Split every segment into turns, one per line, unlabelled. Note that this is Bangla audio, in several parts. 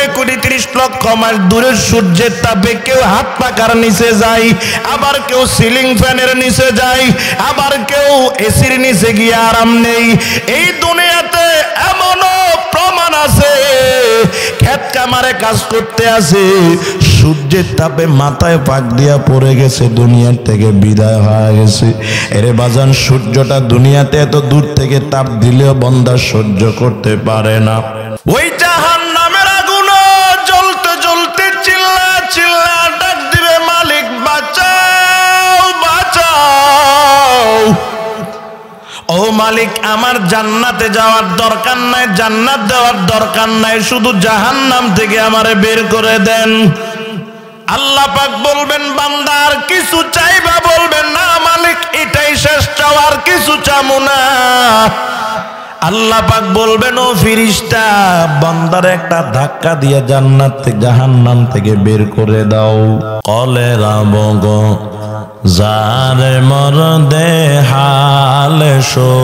9,30,00,000 মাইল দূরের সূর্যের তাপে কেউ হাত পাকার নিচে যায়, আবার কেউ সিলিং ফ্যানের নিচে যায়, আবার কেউ এসির নিচে গিয়ে আরাম নেই। এই দুনিয়াতে এমনও প্রমাণ আছে ক্ষেত কামারে কাজ করতে আছে, সূর্যের তাপে মাথায় পাক দিয়া পড়ে গেছে, দুনিয়ার থেকে বিদায় হয়ে গেছে। এরে বাজান, সূর্যটা দুনিয়াতে এত দূর থেকে তাপ দিলেও বান্দা সহ্য করতে পারে না। ওই জাহান্নামের আগুন জ্বলতে জ্বলতে চিল্লা চিল্লা ডাক দিবে, মালিক বাঁচাও বাঁচাও। ও মালিক, আমার জান্নাতে যাওয়ার দরকার নাই, জান্নাত দেওয়ার দরকার নাই, শুধু জাহান্নাম থেকে আমারে বের করে দেন। আল্লাহ পাক বলবেন, বান্দা আর কিছু চাইবা? বলবেন, না মালিক, এটাই শেষ চাওয়ার, কিছু চামু না। আল্লাহ পাক বলবেন, ও ফেরেশতা, বান্দার একটা ধাক্কা দিয়ে জান্নাত থেকে জাহান্নাম থেকে বের করে দাও। কলে রাবগ যারে মরদে হালে শো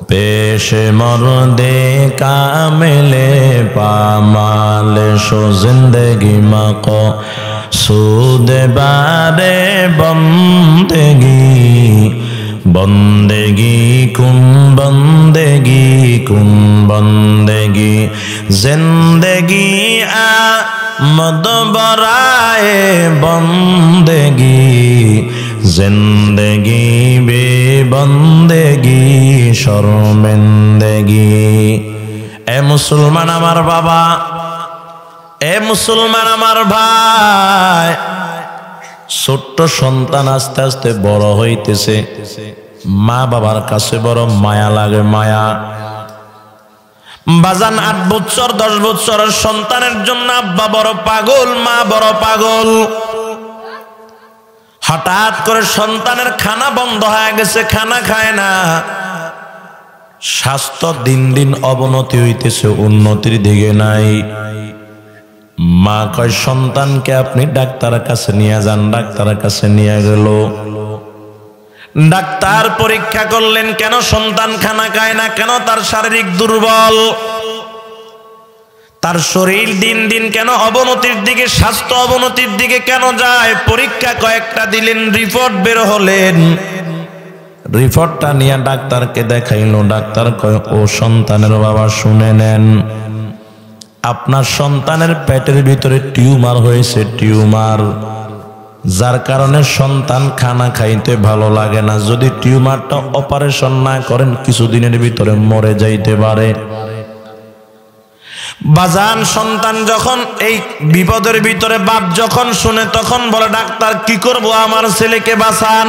পেশে মরদে কামেলে পামালে শো জিন্দগি মাকো সুদে বারে বন্দেগি বন্দেগি কুন বন্দেগি কুন বন্দেগি জিন্দগি আ মদ বরায়ে বন্দেগি জিন্দগি বে বন্দেগি শর্মেন্দেগি। এ মুসলমান আমার বাবা, এ মুসলমান আমার ভাই, ছোট্ট সন্তান আস্তে আস্তে বড় হইতেছে, মা বাবার কাছে বড় মায়া লাগে, মায়া। বাজান 8 বছর 10 বছরের সন্তানের জন্য আব্বা বড় পাগল, মা বড় পাগল। হঠাৎ করে সন্তানের খানা বন্ধ হয়ে গেছে, খানা খায় না, স্বাস্থ্য দিন দিন অবনতি হইতেছে, উন্নতির দিকে নাই। মা কয়, সন্তানকে আপনি ডাক্তারের কাছে নিয়ে যান। ডাক্তারের কাছে নিয়ে গেল, ডাক্তার পরীক্ষা করলেন, কেন সন্তান খানা খায় না, কেন তার শারীরিক দুর্বল, তার শরীর দিন দিন কেন অবনতির দিকে, স্বাস্থ্য অবনতির দিকে কেন যায়। পরীক্ষা কয়েকটা দিলেন, রিপোর্ট বের হলেন, রিপোর্টটা নিয়ে ডাক্তারকে দেখাইল। ডাক্তার কয়, ও সন্তানের বাবা, শুনে নেন, আপনার সন্তানের পেটের ভিতরে টিউমার হয়েছে, টিউমার, যার কারণে সন্তান খানা খাইতে ভালো লাগে না। যদি টিউমারটা অপারেশন না করেন, কিছুদিনের ভিতরে মরে যাইতে পারে। বাজান, সন্তান যখন এই বিপদের ভিতরে, বাপ যখন শুনে, তখন বলে, ডাক্তার কি করব, আমার ছেলেকে বাঁচান।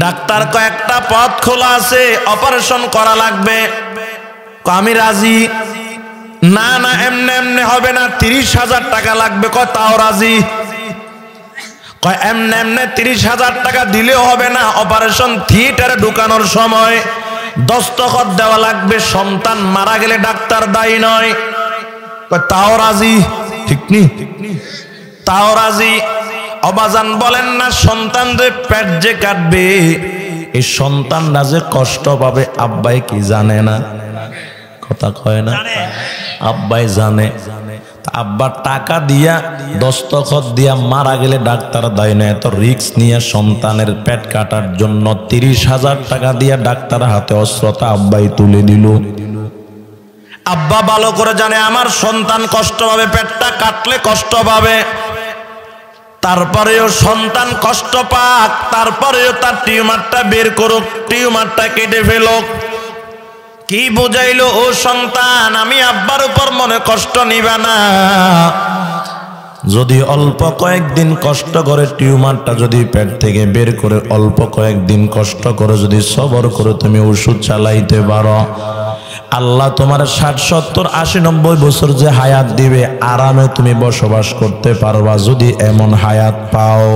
ডাক্তার কয়েকটা পথ খোলা আছে, অপারেশন করা লাগবে। আমি রাজি। না না, এমনি এমনি হবে না, 30,000 টাকা লাগবে। তাও রাজি। এমনি এমনি 30,000 টাকা দিলেও হবে না, অপারেশন থিয়েটারে ঢুকানোর সময় দস্তখত দেওয়া লাগবে, সন্তান মারা গেলে ডাক্তার দায়ী নয়। তাও রাজি। ঠিক নি? তাও রাজি। অবাজান বলেন না, সন্তান যে পেট যে কাটবে, এই সন্তানরা যে কষ্ট পাবে, আব্বাই কি জানে না? কথা কয় না, আব্বাই জানে। আব্বা টাকা দিয়া, দস্তখত দিয়া মারা গেলে ডাক্তার দায়ী না। এত রিস্ক নিয়ে সন্তানের পেট কাটার জন্য 30,000 টাকা দিয়া ডাক্তার হাতে অস্ত্রটা আব্বাই তুলে দিল। আব্বা ভালো করে জানে আমার সন্তান কষ্ট পাবে, পেটটা কাটলে কষ্ট পাবে। তারপরেও সন্তান কষ্ট পাক, তারপরেও তার টিউমারটা বের করুক, টিউমারটা কেটে ফেলুক। কি বুঝাইলো, ও সন্তান, আমি আব্বার উপর মনে কষ্ট নিবা না। যদি অল্প কয়েকদিন কষ্ট করে টিউমারটা যদি পেট থেকে বের করে, অল্প কয়েকদিন কষ্ট করে যদি সবর করে তুমি ওষুধ চালাইতে পারো, আল্লাহ তোমার 60, 70, 80, 90 বছর যে হায়াত দিবে, আরামে তুমি বসবাস করতে পারবা, যদি এমন হায়াত পাও।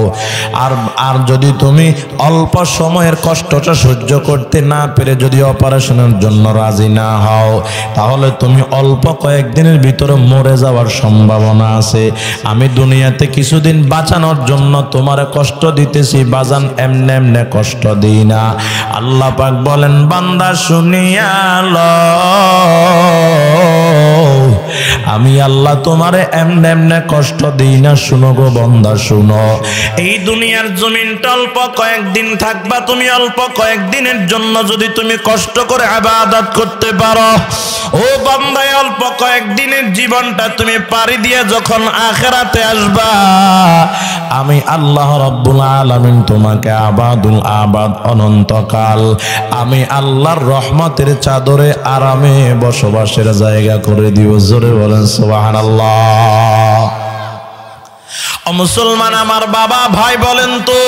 আর যদি তুমি অল্প সময়ের কষ্টটা সহ্য করতে না পেরে যদি অপারেশনের জন্য রাজি না হও, তাহলে তুমি অল্প কয়েকদিনের ভিতরে মরে যাওয়ার সম্ভাবনা আছে। আমি দুনিয়াতে কিছুদিন বাঁচানোর জন্য তোমার কষ্ট দিতেছি, বাজান, এমনে এমনে কষ্ট দিই না। আল্লাহ পাক বলেন, বান্দা শুনিয়া লও, আমি আল্লাহ তোমারে এমনে এমনে কষ্ট দিই না। শুনো গো বান্দা শুনো, এই দুনিয়ার জমিনটা অল্প কয়েকদিন থাকবা তুমি। অল্প কয়েকদিনের জন্য যদি তুমি কষ্ট করে ইবাদত করতে পারো, ও বান্দা অল্প কয়েকদিনের জীবনটা তুমি পাড়ি দিয়ে যখন আখিরাতে আসবা, আমি আল্লাহ রাব্বুল আলামিন তোমাকে আবাদুল আবাদ অনন্তকাল আমি আল্লাহর রহমতের চাদরে আরামে বসবাসের জায়গা করে দিব। জোরে বলেন সুবহানাল্লাহ। ও মুসলমান আমার বাবা ভাই বলেন তো,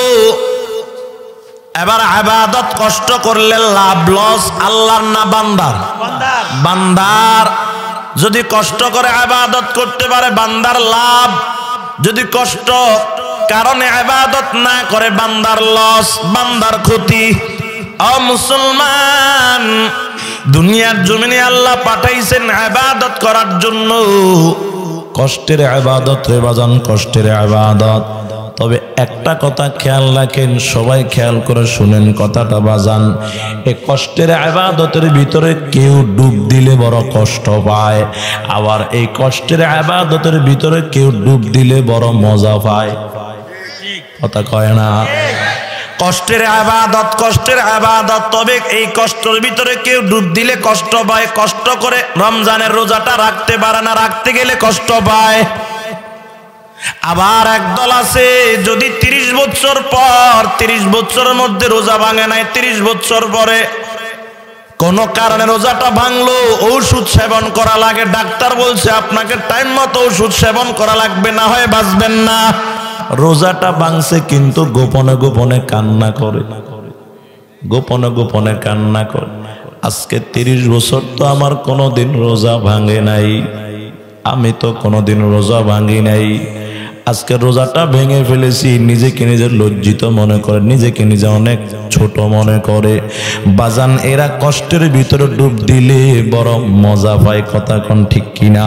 এবার ইবাদত কষ্ট করলে লাভ লস আল্লাহর না বান্দার? বান্দার। যদি কষ্ট করে ইবাদত করতে পারে বান্দার লাভ, যদি কষ্ট কারণে ইবাদত না করে বান্দার লস, বান্দার ক্ষতি। ও মুসলমান, দুনিয়ার জমিনে আল্লাহ পাঠাইছেন ইবাদত করার জন্য। কষ্টের ইবাদত রে বাজান, কষ্টের ইবাদত। তবে একটা কথা খেয়াল রাখেন, সবাই খেয়াল করে শুনেন কথাটা বাজান। এই কষ্টের ইবাদতের ভিতরে কেউ ডুব দিলে বড় কষ্ট পায়, আবার এই কষ্টের ইবাদতের ভিতরে কেউ ডুব দিলে বড় মজা পায়। কথা কয় না? কষ্টের ইবাদত, কষ্টের ইবাদত। তবে এই কষ্টের ভিতরে কেউ ডুব দিলে কষ্ট পায়। কষ্ট করে রমজানের রোজাটা রাখতে পারে না, রাখতে গেলে কষ্ট পায়। আবার একদল আছে যদি 30 বছর পর, 30 বছরের মধ্যে রোজা ভাঙে নাই, 30 বছর পরে কোন কারণে রোজাটা ভাঙলো, ঔষধ সেবন করা লাগে। ডাক্তার বলছে আপনাকে টাইম মতো ওষুধ সেবন করা লাগবে, না হয় বাঁচবেন না। রোজাটা ভাঙছে কিন্তু গোপনে গোপনে কান্না করে, গোপনে গোপনে কান্না করে। আজকে 30 বছর তো আমার কোনোদিন রোজা ভাঙে নাই, আমি তো কোনোদিন রোজা ভাঙি নাই। আজকে রোজাটা ভেঙে ফেলেছি, নিজেকে নিজে লজ্জিত মনে করে, নিজেকে নিজে অনেক ছোট মনে করে। বাজান, এরা কষ্টের ভিতরে ডুব দিলে বড় মজা পায়। কথা কোন ঠিক কিনা?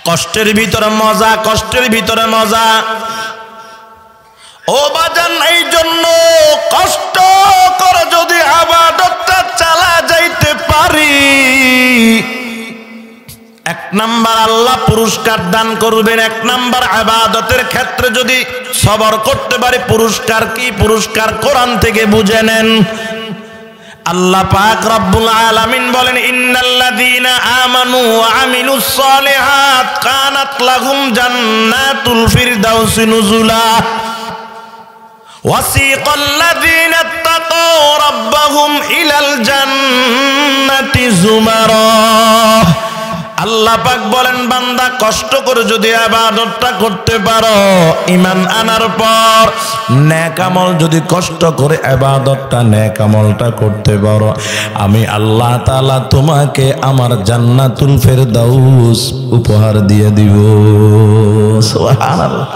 কষ্টের ভিতরে মজা, কষ্টের ভিতরে মজা। ও বাজান, এই জন্য কষ্ট করে যদি ইবাদতটা চালা যাইতে পারি, 1 নাম্বার আল্লাহ পুরস্কার দান করবেন। 1 নাম্বার ইবাদতের ক্ষেত্রে যদি সবর করতে পারি, পুরস্কার কি? পুরস্কার কোরআন থেকে বুঝে নেন। আল্লাহ পাক রব্বুল আলামিন বলেন, ইন্নাল্লাযীনা আমানু ওয়া আমিলুস সালিহাত কানাত লাহুম জান্নাতুল ফিরদাউসি নুজুলা ওয়াসিকাল্লাযীনা ইত্তাকাউ রাব্বাহুম ইলাল জান্নাতি যুমারা। আল্লাহ পাক বলেন, বান্দা কষ্ট করে যদি ইবাদতটা করতে পারো, ঈমান আনার পর নেক আমল যদি কষ্ট করে ইবাদতটা নেক আমলটা করতে পারো, আমি আল্লাহ তাআলা তোমাকে আমার জান্নাতুল ফেরদাউস উপহার দিয়ে দিব। সুবহানাল্লাহ।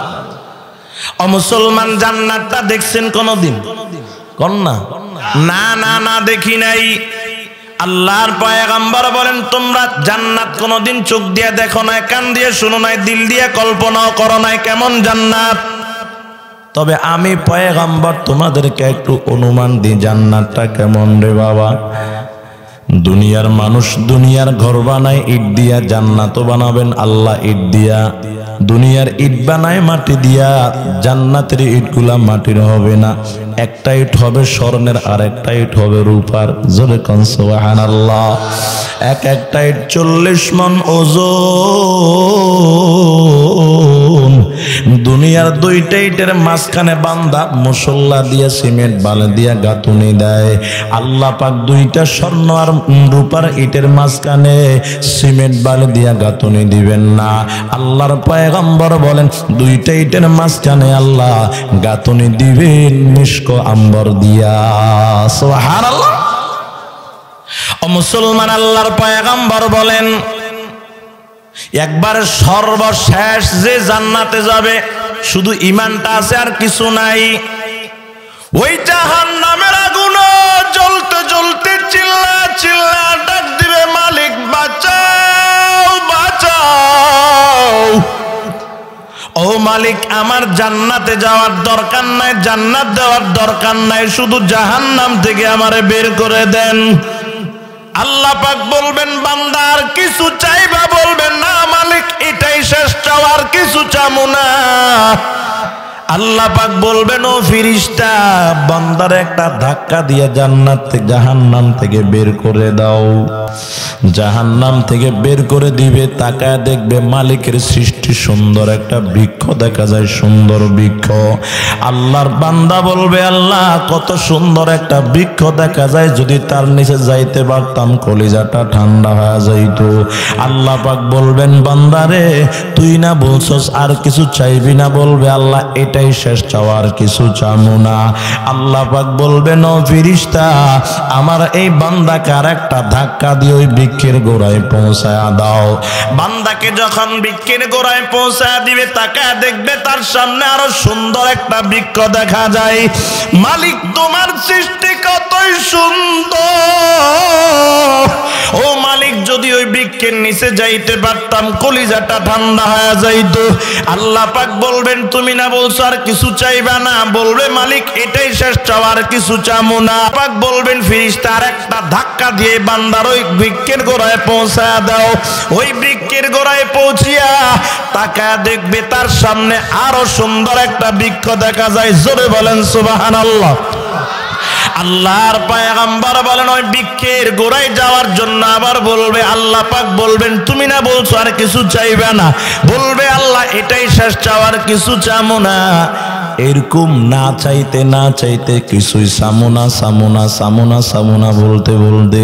ও মুসলমান, জান্নাতটা দেখছেন কোনদিন? কোন না? না না না, দেখি নাই। আল্লাহর পয়গম্বর বলেন, তোমরা জান্নাত কোনদিন চোখ দিয়ে দেখো নাই, কান দিয়ে শুনো নাই, দিল দিয়ে কল্পনাও করো নাই কেমন জান্নাত। তবে আমি পয়গম্বর তোমাদেরকে একটু অনুমান দিই জান্নাতটা কেমন রে বাবা। দুনিয়ার মানুষ দুনিয়ার ঘর বানায় ইট দিয়া, জান্নাতও বানাবেন আল্লাহ ইট দিয়া। দুনিয়ার ইট বানায় মাটি দিয়া, জান্নাতের ইটগুলা মাটির হবে না। একটা ইট হবে স্বর্ণের, আর একটা ইট হবে রূপার। জোরে কোন সুবহানাল্লাহ। একটা ইট 40 মণ ওজন। দুনিয়ার 2টা ইটের মাঝখানে বান্দা মুসল্লা দিয়া সিমেন্ট বালি দিয়া গাঁথুনি দেয়। আল্লাহ পাক 2টা স্বর্ণ আর রূপার ইটের মাঝখানে সিমেন্ট বালি দিয়া গাঁথুনি দিবেন না। আল্লাহর পয়গম্বর বলেন, 2টা ইটের মাঝখানে আল্লাহ গাঁথুনি দিবেন মিশক আম্বর দিয়া। সুবহানাল্লাহ। ও মুসলমান, আল্লাহর পয়গম্বর বলেন, একবার সর্বশেষ যে জান্নাতে যাবে, শুধু ঈমানটা আছে আর কিছু নাই, ওই জাহান্নামের আগুন জ্বলতে জ্বলতে চিল্লা চিল্লা ডাক দিবে, মালিক বাঁচাও বাঁচাও। ও মালিক, আমার জান্নাতে যাওয়ার দরকার নাই, জান্নাত দেওয়ার দরকার নাই, শুধু জাহান্নাম থেকে আমারে বের করে দেন। আল্লাহ পাক বলবেন, বান্দা আর কিছু কিছু চাইবা বলবে না মালিক এটাই শেষ চাওয়ার কিছু চামু না। আল্লাহ পাক বলবেন ও ফেরেশতা বান্দার একটা ধাক্কা দিয়ে জান্নাত থেকে জাহান্নাম থেকে বের করে দাও। জাহান্নাম থেকে বের করে দিবে, তাকায় দেখবে মালিকের সৃষ্টি সুন্দর একটা বৃক্ষ দেখা যায়, সুন্দর বৃক্ষ। আল্লাহর বান্দা বলবে আল্লাহ কত সুন্দর একটা বৃক্ষ দেখা যায়, যদি তার নিচে যাইতে পারতাম কলিজাটা ঠান্ডা হয়ে যাইত। আল্লাহ পাক বলবেন বান্দারে তুই না বলছস আর কিছু চাইবি না, বলবে আল্লাহ এটাই শেষ চাওয়া আর কিছু চামু না। আল্লাহ পাক বলবেন ও ফেরেশতা আমার এই বান্দাকে আর একটা ধাক্কা দিয়ে ওই বৃক্ষের গোড়ায় পৌঁছায় দাও। বান্দাকে যখন বৃক্ষের গোড়ায় পৌঁছায় দিবে তাকায় দেখবে তার সামনে আরো সুন্দর একটা বৃক্ষ দেখা যায়। মালিক তোমার সৃষ্টি কতই সুন্দর, ও মালিক যদি ওই বৃক্ষের নিচে যাইতে পারতাম কলিজাটা ঠান্ডা হয়ে যাইত। আল্লাহ পাক বলবেন তুমি না বলছো আর কিছু চাইবা না, বলবে মালিক এটাই শেষ চাওয়ার কিছু চামু না। পাক বলবেন ফেরেশতা আর একটা ধাক্কা দিয়ে বান্দার ওই বৃক্ষের গোড়ায় পৌঁছায় দাও। ওই বৃক্ষের গোড়ায় পৌঁছিয়া তাকায় দেখবে তার সামনে আরো সুন্দর একটা বৃক্ষ দেখা যায়। জোরে বলেন সুবহানাল্লাহ। আল্লাহর পয়গম্বর বলেন ওই বৃক্ষের গোড়ায় যাওয়ার জন্য আবার বলবে আল্লাহ পাক বলবেন তুমি না বলছো আর কিছু চাইবে না, বলবে আল্লাহ এটাই শেষ চাওয়ার কিছু চামু না। এরকম না চাইতে না চাইতে কিছুই সামুনা সামুনা সামুনা সামুনা বলতে বলতে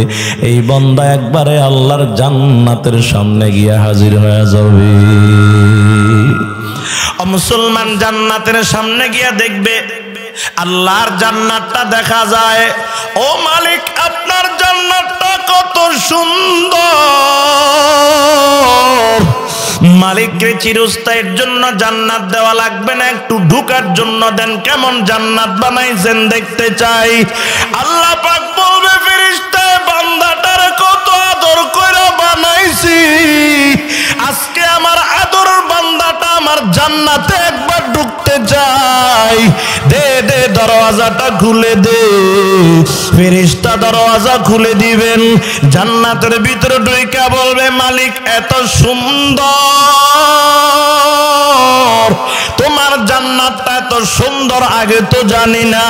এই বান্দা একবারে আল্লাহর জান্নাতের সামনে গিয়া হাজির হয়ে যাবে। মুসলমান জান্নাতের সামনে গিয়া দেখবে আল্লাহর জান্নাতটা দেখা যায়। ও মালিক আপনার জান্নাতটা কত সুন্দর। মালিককে চিরস্থায়ীর জন্য জান্নাত দেওয়া লাগবে না, একটু ঢুকার জন্য দেন, কেমন জান্নাত বানাইছেন দেখতে চাই। আল্লাহ পাক বলবে ফেরেশতা বান্দাটার কত আদর করে বানাইছি, আজকে আমার আদরের বান্দাটা আমার জান্নাতে একবার ঢুকতে চাই, দে দে দরওয়াজাটা খুলে দে। ফেরেশতা দরওয়াজা খুলে দিবেন, জান্নাতের ভিতরে ঢুইকা বলবে মালিক এত সুন্দর, তোমার জান্নাতটা এত সুন্দর আগে তো জানি না,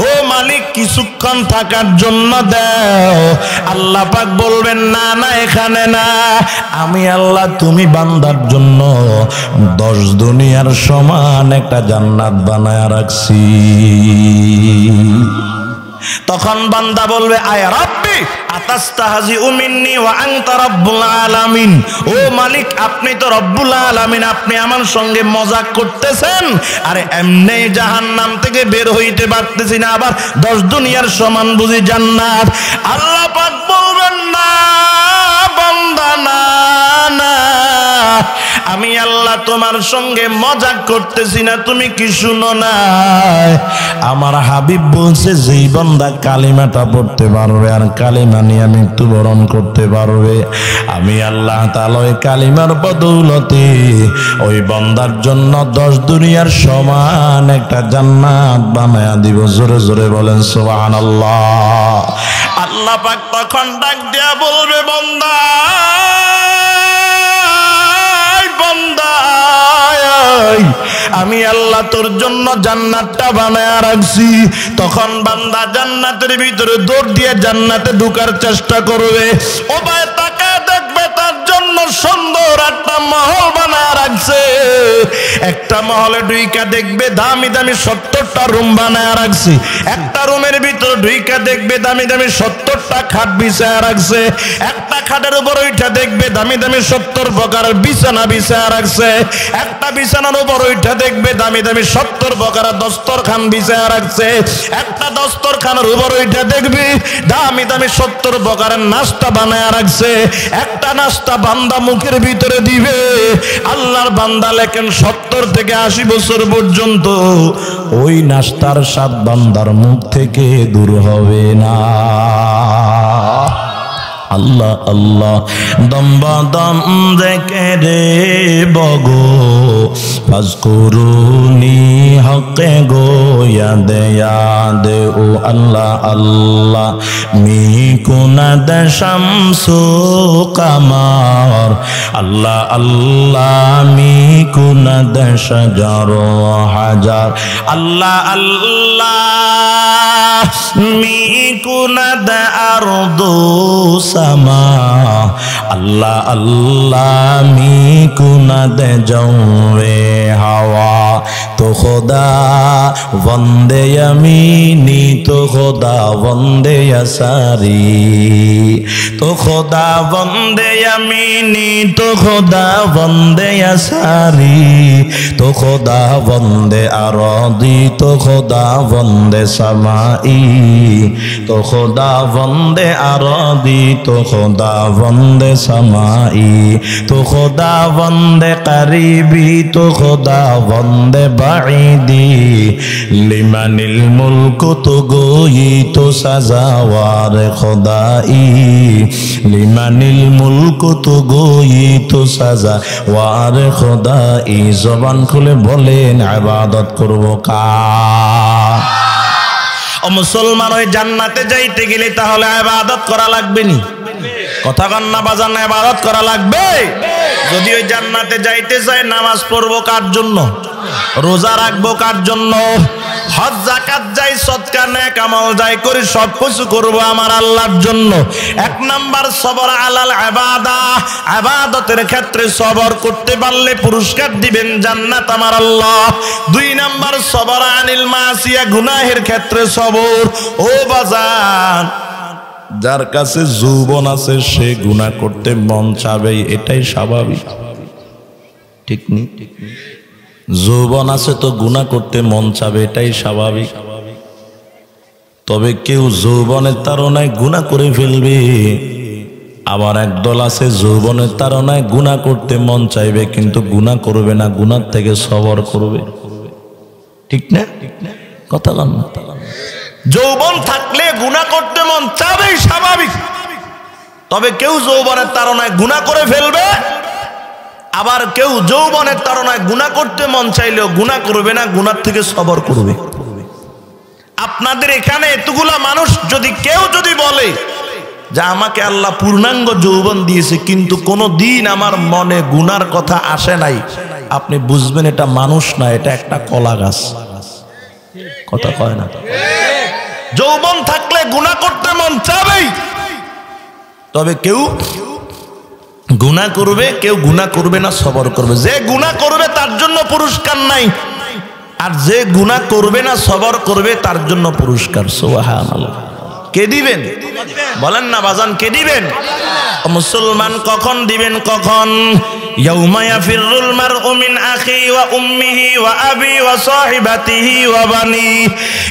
ও মালিক কিছুক্ষণ থাকার জন্য দাও। আল্লাহ পাক বলবেন না না এখানে না, আমি আল্লাহ তুমি বান্দার জন্য 10 দুনিয়ার সমান একটা জান্নাত বানায় রাখছি। তখন বান্দা বলবে আয় রাব্বি আতাস্তাহজিউ মিন্নি ওয়া আনতা রাব্বুল আলামিন, ও মালিক আপনি তো রব্বুল আলামিন, আপনি আমার সঙ্গে মজাক করতেছেন। আরে এমনি জাহান্নাম থেকে বের হইতে পারতেছি না, আবার 10 দুনিয়ার সমান বুঝি জান্নাত। আল্লাহ পাক বলবেন না বান্দা না না, আমি আল্লাহ তোমার সঙ্গে মজাক করতেছি না, তুমি কি শুনো না? আমার হাবিব বলছে যেই বান্দা কালিমাটা পড়তে পারবে আর কালিমা নিয়ে মৃত্যুবরণ করতে পারবে, আমি আল্লাহ তাআলা ওই কালিমার বদৌলতে ওই বান্দার জন্য 10 দুনিয়ার সমান একটা জান্নাত বানায়া দিব। জোরে জোরে বলেন সুবহানাল্লাহ। আল্লাহ পাক তখন ডাক দিয়া বলবে বান্দা আমি আল্লাহ তোর জন্য জান্নাতটা বানায়া রাখছি। তখন বান্দা জান্নাতের ভিতরে দৌড় দিয়ে জান্নাতে ঢোকার চেষ্টা করবে। ও ভাই তাকায় দেখবে তার জন্য সুন্দর একটা মহল বানায়া রাখছে। একটা মহলে ঢুইকা দেখবে দামি দামি 70টা রুম বানায়া রাখছি। একটা রুমের ভিতরে ঢুইকা দেখবে দামি দামি 70টা খাট বিছায়া রাখছে। একটা খাটের উপর ওইটা দেখবে দামি দামি 70 প্রকারের বিছানা বিছায়া রাখছে। একটা বিছানার উপর ওইটা দেখবে দামি দামি 70 প্রকারের দস্তরখান বিছায়া রাখছে। একটা দস্তরখানের উপর ওইটা দেখবে দামি দামি 70 প্রকারের নাস্তা বানায়া রাখছে। একটা নাস্তা বান্দা মুখের ভিতরে দিবে, আল্লাহর বান্দা লেখেন 70 থেকে 80 বছর পর্যন্ত ওই নাস্তার স্বাদ বান্দার মুখ থেকে দূর হবে না। আল্লাহ আল্লাহ দম্বদম রেখে রে বগো ফাজকুরুনি হকে গো ইয়াদ ও আল্লাহ আল্লাহ মি কুনাদ শামসু কামার আল্লাহ আল্লাহ মি কুনাদ শাজার হাজার আল্লাহ আল্লাহ মি কুনাদ আরদু সামা আল্লাহ আল্লাহ মি কুনাদ জৌরে হাওয়া তো খোদা বন্দে यमीनी तो खुदा वंदे यसारी तो खुदा वंदे यमीनी तो खुदा वंदे यसारी तो खुदा वंदे अरादी तो खुदा वंदे समाई तो खुदा वंदे अरादी तो खुदा वंदे समाई तो खुदा वंदे करीबी तो खुदा वंदे बाईदी लिमनिल मुल्क तो गोई तो सजावार खुदाई लिमनिल मुल्क तो गोई तो सजावार खुदाई जबान खुले बोलेन इबादत करबो काর ও মুসলমান ওই জান্নাতে যাইতে গেলে তাহলে ইবাদত করা লাগবে নি কথা কন না বাজান ইবাদত করা লাগবে যদি ওই জান্নাতে যাইতে চায় নামাজ পড়বো কার জন্য রোজা রাখবো কার জন্য হজ যাকাত যাই সদকা নেক আমল যাই করি সব কিছু করব আমার আল্লাহর জন্য এক নাম্বার সবর আলাল ইবাদা ইবাদতের ক্ষেত্রে সবর করতে পারলে পুরস্কার দিবেন জান্নাত আমার আল্লাহ দুই নাম্বার সবর আনিল মাসিয়া গুনাহের ক্ষেত্রে সবর ও বাজান যার কাছে যৌবন আছে সে গুনাহ করতে মন চাবে এটাই স্বাভাবিক ঠিক নি যৌবন আছে তো গুনাহ করতে মন চাবে এটাই স্বাভাবিক তবে কেউ যৌবনের তাড়নায় গুনাহ করে ফেলবে আবার একদল আছে যৌবনের তাড়নায় গুনাহ করতে মন চাইবে কিন্তু গুনাহ করবে না গুনাহ থেকে সবর করবে ঠিক না কথা বল না যৌবন থাকলে গুনাহ করতে মন চাবেই স্বাভাবিক তবে কেউ যৌবনের তাড়নায় গুনাহ করে ফেলবে আবার কেউ যৌবনের তাড়নায় গুনাহ করতে মন চাইলেও গুনাহ করবে না গুনাহ থেকে সবর করবে আপনাদের এখানে এতগুলা মানুষ যদি কেউ যদি বলে যে আমাকে আল্লাহ পূর্ণাঙ্গ যৌবন দিয়েছে কিন্তু কোনো দিন আমার মনে গুনার কথা আসে নাই আপনি বুঝবেন এটা মানুষ না এটা একটা কলা গাছ কথা কয় না যৌবন থাকলে গুনাহ করতে মন চাবেই তবে কেউ গুনাহ করবে কেউ গুনাহ করবে না সবর করবে যে গুনাহ করবে তার জন্য পুরস্কার নাই আর যে গুনাহ করবে না সবর করবে তার জন্য পুরস্কার সুবহানাল্লাহ কে দিবেন বলেন না বাজান কে দিবেন মুসলমান কখন দিবেন কখন ইয়াউমা ইয়াফিরুল মারউ মিন আখি ওয়া উম্মিহি ওয়া আবি ওয়া সাহিবাতিহি ওয়া বানি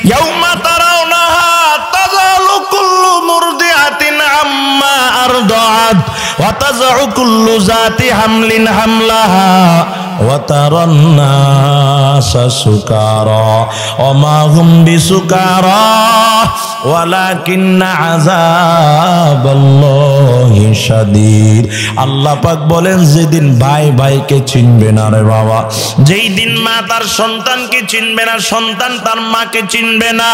ইয়াউমা তারাউনাহা তাযালু কুল্লু মুরদিআতিন আম্মা আরদাআত ওয়া তাযউ কুল্লু যাতি হামলিন হামলাহা ওয়া তারান নাসা সুকারা ওয়া মা হুম বিসুকারা ওয়ালাকিন্না আযাবাল্লাহি শাদীদ আল্লাহ পাক বলেন যেদিন ভাই ভাইকে চিনবে না রে বাবা যেই দিন মা তার সন্তানকে চিনবে না সন্তান তার মাকে চিনবে না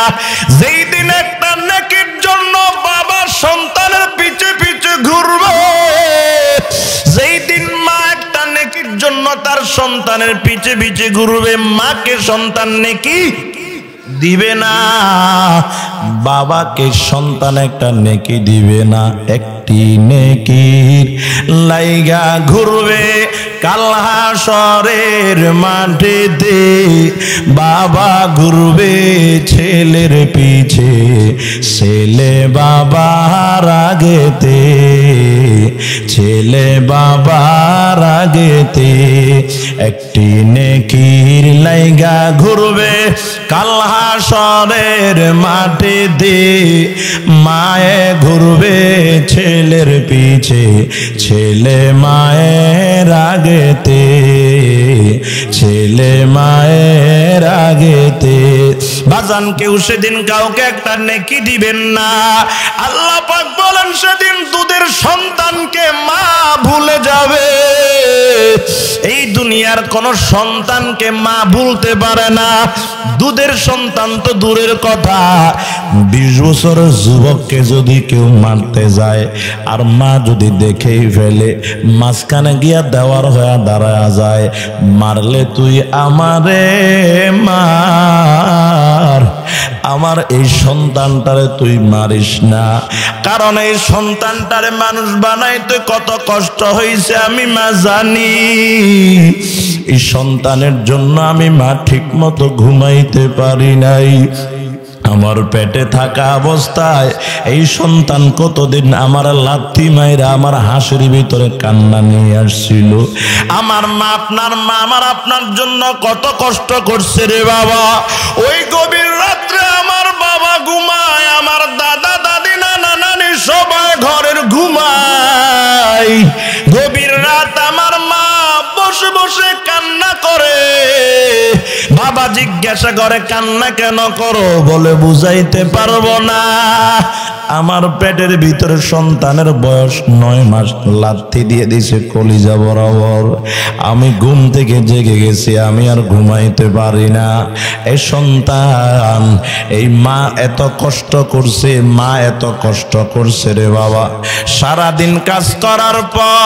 যেই দিন একটা নেকির জন্য বাবা সন্তানের পিছে পিছে ঘুরবে যেই দিন মা একটা নেকির জন্য তার সন্তানের পিছে পিছে ঘুরবে মাকে সন্তান নেকি দিবে না বাবাকে সন্তান একটা নেকি দিবে না একটি নেকির লাইগা ঘুরবে কাল হাসরের মাঠেতে বাবা ঘুরবে ছেলের পিছে ছেলে বাবার আগেতে ছেলে বাবার আগেতে একটি নেকির লাইগা ঘুরবে কাল হাসরের মাঠেতে মায়ে ঘুরবে ছেলের পিছে ছেলে মায়ের আগেতে ছেলে মায়ের আগেতে। বাজান কেউ সেদিন কাউকে একটা নেকি দিবেন না। আল্লাহ পাক বলেন সেদিন দুধের সন্তানকে মা ভুলে যাবে। এই দুনিয়ার কোন সন্তানকে মা ভুলতে পারে না। দুধের সন্তান তো দূরের কথা, 20 বছরের যুবককে যদি কেউ মারতে যায় আর মা যদি দেখেই ফেলে, মাঝখানে গিয়া দেওয়ার হয়ে দাঁড়ায় যায়, মারলে তুই আমারে মার, আমার এই সন্তানটারে তুই মারিস না। কারণ এই সন্তানটারে মানুষ বানাইতে কত কষ্ট হয়েছে আমি মা জানি। এই সন্তানের জন্য আমি মা ঠিক মতো ঘুমাইতে পারি নাই। আমার পেটে থাকা অবস্থায় এই সন্তান কতদিন আমার লাথি মাইরা আমার হাসির ভিতরে কান্না নিয়ে আসছিল। আমার মা আমার আপনার জন্য কত কষ্ট করছে রে বাবা। ওই গভীর রাত্রে আমার বাবা ঘুমায়, আমার দাদা দাদি নানা নানি সবাই ঘরের ঘুমায়। গভীর রাত আমার মা বসে বসে কান্না করে। বাবা জিজ্ঞাসা করে কান্না কেন করো? বলে বুঝাইতে পারবো না। আমার পেটের ভিতরে সন্তানের বয়স 9 মাস, লাথি দিয়ে দিছে কলিজা বরাবর। আমি ঘুম থেকে জেগে গেছি, আমি আর ঘুমাইতে পারি না। এই সন্তান, এই মা এত কষ্ট করছে, মা এত কষ্ট করছে রে বাবা। সারাদিন কাজ করার পর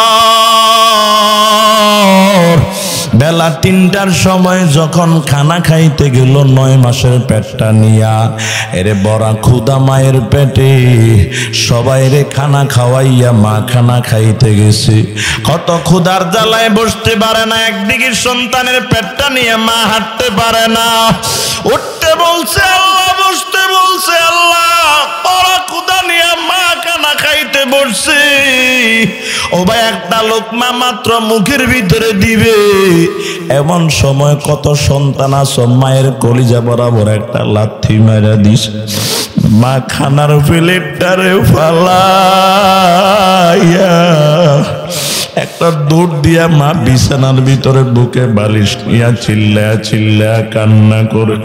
বেলা 3টার সময় যখন খানা খাইতে গেল 9 মাসের পেটটা নিয়া, এরে বড়া ক্ষুধা মায়ের পেটে, সবাই রে খানা খাওয়াইয়া মা খানা খাইতে গেছে। কত ক্ষুধার জ্বালায় বসতে পারে না। একদিকে সন্তানের পেটটা নিয়ে মা হাঁটতে পারে না। উঠতে বলছে আল্লাহ, বসতে বলছে আল্লাহ, বড়া ক্ষুধা নিয়ে মা খানা খাইতে বসছে। ও ভাই একটা লোকমা মাত্র মুখের ভিতরে দিবে, এমন সময় কত সন্তান আছে মায়ের কলিজা বরাবর একটা লাথি মারা দিস। মা খানার প্লেটটারে ফালাইয়া একটা দৌড় দিয়া মা বিছানার ভিতরে বুকে বালিশ নিয়া চিল্লায়া চিল্লায়া কান্না করে।